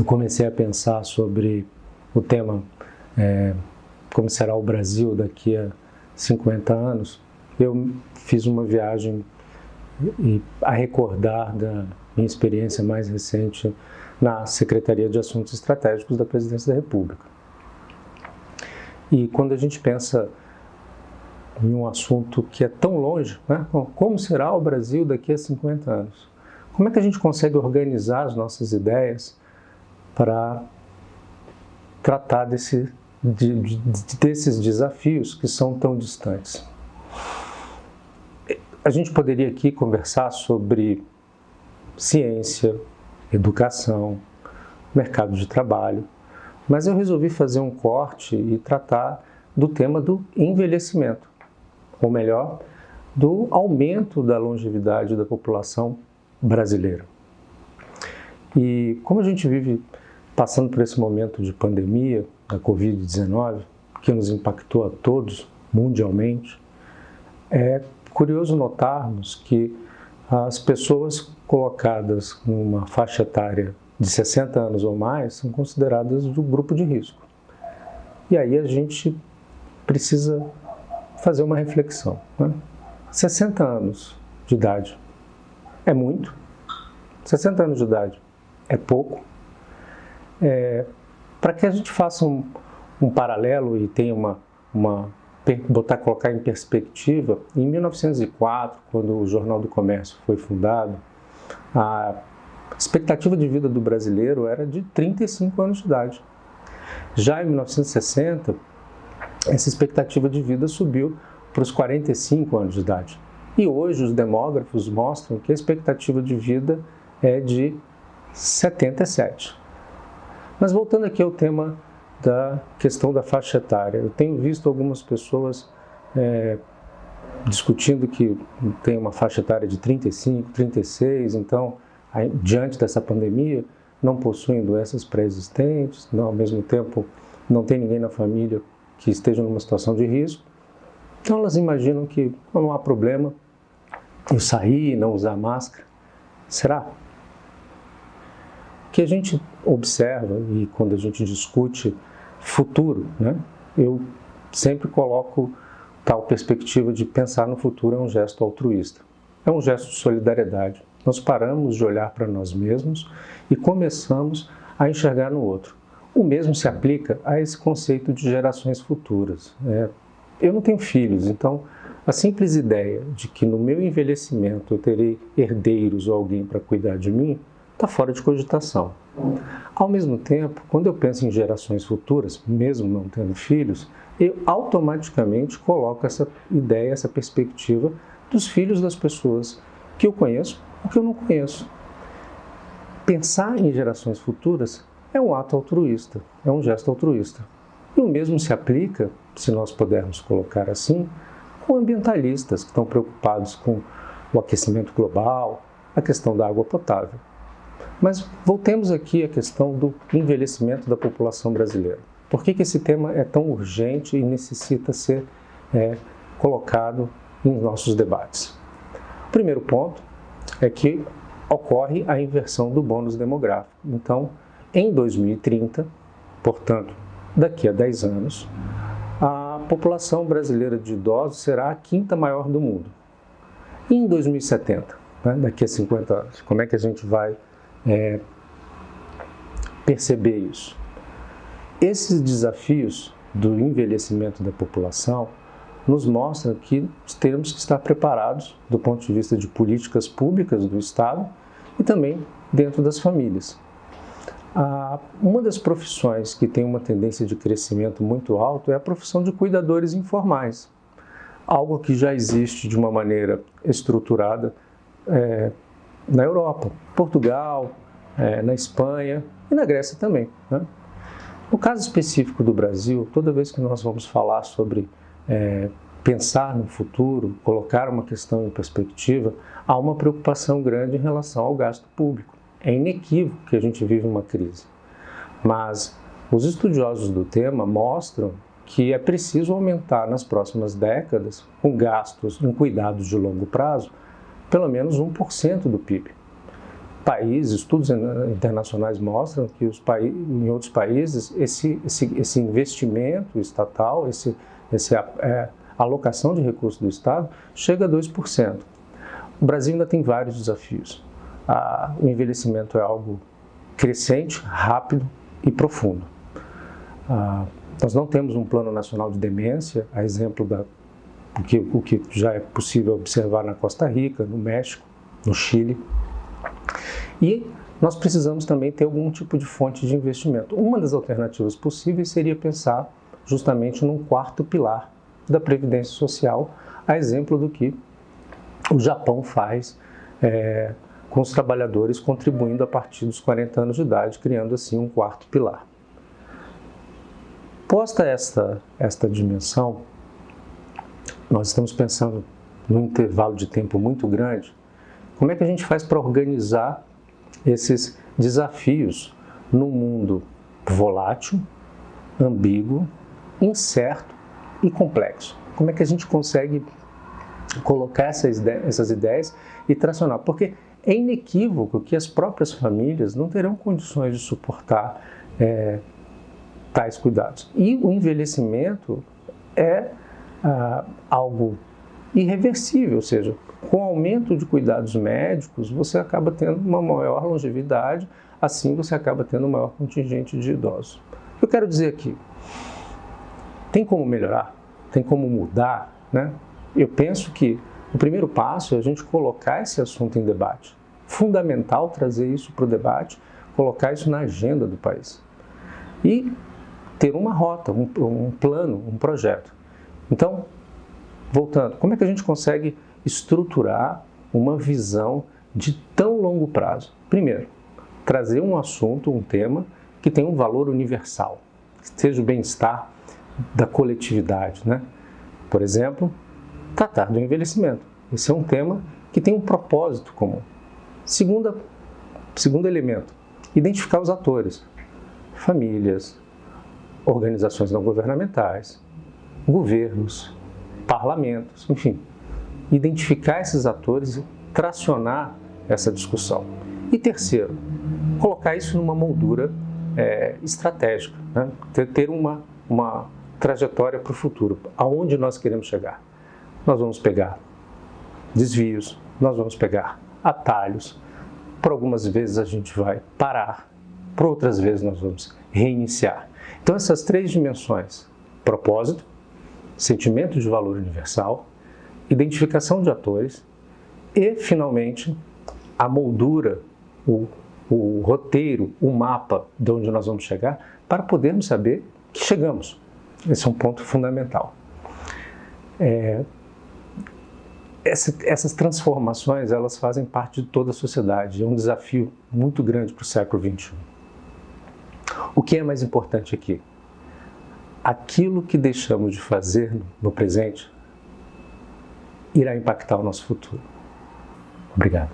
comecei a pensar sobre o tema como será o Brasil daqui a 50 anos, eu fiz uma viagem a recordar da minha experiência mais recente na Secretaria de Assuntos Estratégicos da Presidência da República. E quando a gente pensa em um assunto que é tão longe, né? Como será o Brasil daqui a 50 anos? Como é que a gente consegue organizar as nossas ideias para tratar desses desafios que são tão distantes? A gente poderia aqui conversar sobre ciência, educação, mercado de trabalho, mas eu resolvi fazer um corte e tratar do tema do envelhecimento, ou melhor, do aumento da longevidade da população brasileira. E como a gente vive passando por esse momento de pandemia, da Covid-19, que nos impactou a todos mundialmente, é curioso notarmos que as pessoas colocadas numa faixa etária de 60 anos ou mais são consideradas do grupo de risco. E aí a gente precisa fazer uma reflexão, né? 60 anos de idade é muito? 60 anos de idade é pouco? Para que a gente faça um paralelo e tenha colocar em perspectiva, em 1904, quando o Jornal do Comércio foi fundado, a expectativa de vida do brasileiro era de 35 anos de idade. Já em 1960, essa expectativa de vida subiu para os 45 anos de idade. E hoje os demógrafos mostram que a expectativa de vida é de 77. Mas voltando aqui ao tema da questão da faixa etária, eu tenho visto algumas pessoas discutindo que tem uma faixa etária de 35, 36, então, diante dessa pandemia, não possuem doenças pré-existentes, ao mesmo tempo não tem ninguém na família que esteja numa situação de risco. Então elas imaginam que não há problema eu sair e não usar máscara. Será? O que a gente observa, e quando a gente discute futuro, né, eu sempre coloco tal perspectiva de pensar no futuro é um gesto altruísta. É um gesto de solidariedade. Nós paramos de olhar para nós mesmos e começamos a enxergar no outro. O mesmo se aplica a esse conceito de gerações futuras. Eu não tenho filhos, então a simples ideia de que no meu envelhecimento eu terei herdeiros ou alguém para cuidar de mim está fora de cogitação. Ao mesmo tempo, quando eu penso em gerações futuras, mesmo não tendo filhos, eu automaticamente coloco essa ideia, essa perspectiva dos filhos das pessoas que eu conheço ou que eu não conheço. Pensar em gerações futuras é um ato altruísta, é um gesto altruísta. E o mesmo se aplica, se nós pudermos colocar assim, com ambientalistas que estão preocupados com o aquecimento global, a questão da água potável. Mas voltemos aqui à questão do envelhecimento da população brasileira. Por que esse tema é tão urgente e necessita ser colocado em nossos debates? O primeiro ponto é que ocorre a inversão do bônus demográfico. Então, em 2030, portanto, daqui a 10 anos, a população brasileira de idosos será a quinta maior do mundo. E em 2070, né, daqui a 50 anos, como é que a gente vai perceber isso? Esses desafios do envelhecimento da população nos mostram que temos que estar preparados do ponto de vista de políticas públicas do Estado e também dentro das famílias. Uma das profissões que tem uma tendência de crescimento muito alto é a profissão de cuidadores informais, algo que já existe de uma maneira estruturada na Europa, Portugal, na Espanha e na Grécia também, né? No caso específico do Brasil, toda vez que nós vamos falar sobre pensar no futuro, colocar uma questão em perspectiva, há uma preocupação grande em relação ao gasto público. É inequívoco que a gente vive uma crise. Mas os estudiosos do tema mostram que é preciso aumentar nas próximas décadas, com gastos em cuidados de longo prazo, pelo menos 1% do PIB. países, estudos internacionais mostram que em outros países esse investimento estatal, essa alocação de recursos do Estado chega a 2%. O Brasil ainda tem vários desafios. O envelhecimento é algo crescente, rápido e profundo. Nós não temos um plano nacional de demência, a exemplo o que já é possível observar na Costa Rica, no México, no Chile. E nós precisamos também ter algum tipo de fonte de investimento. Uma das alternativas possíveis seria pensar justamente num quarto pilar da Previdência Social, a exemplo do que o Japão faz com os trabalhadores contribuindo a partir dos 40 anos de idade, criando assim um quarto pilar. Posta esta dimensão, nós estamos pensando num intervalo de tempo muito grande, como é que a gente faz para organizar esses desafios num mundo volátil, ambíguo, incerto e complexo? Como é que a gente consegue colocar essas ideias e tracionar? Porque é inequívoco que as próprias famílias não terão condições de suportar tais cuidados. E o envelhecimento é algo irreversível, ou seja, com o aumento de cuidados médicos, você acaba tendo uma maior longevidade, assim você acaba tendo um maior contingente de idosos. Eu quero dizer aqui, tem como melhorar? Tem como mudar, né? Eu penso que o primeiro passo é a gente colocar esse assunto em debate. Fundamental trazer isso para o debate, colocar isso na agenda do país. E ter uma rota, um plano, um projeto. Então, voltando, como é que a gente consegue estruturar uma visão de tão longo prazo? Primeiro, trazer um assunto, um tema que tenha um valor universal, que seja o bem-estar da coletividade, né? Por exemplo, tratar do envelhecimento. Esse é um tema que tem um propósito comum. Segundo elemento, identificar os atores, famílias, organizações não governamentais, governos, parlamentos, enfim. Identificar esses atores e tracionar essa discussão. E terceiro, colocar isso numa moldura estratégica, né? Ter uma trajetória para o futuro, aonde nós queremos chegar. Nós vamos pegar desvios, nós vamos pegar atalhos, por algumas vezes a gente vai parar, por outras vezes nós vamos reiniciar. Então essas três dimensões, propósito, sentimento de valor universal, identificação de atores e, finalmente, a moldura, o roteiro, o mapa de onde nós vamos chegar, para podermos saber que chegamos. Esse é um ponto fundamental. Essas transformações, elas fazem parte de toda a sociedade. É um desafio muito grande para o século XXI. O que é mais importante aqui? Aquilo que deixamos de fazer no presente irá impactar o nosso futuro. Obrigado.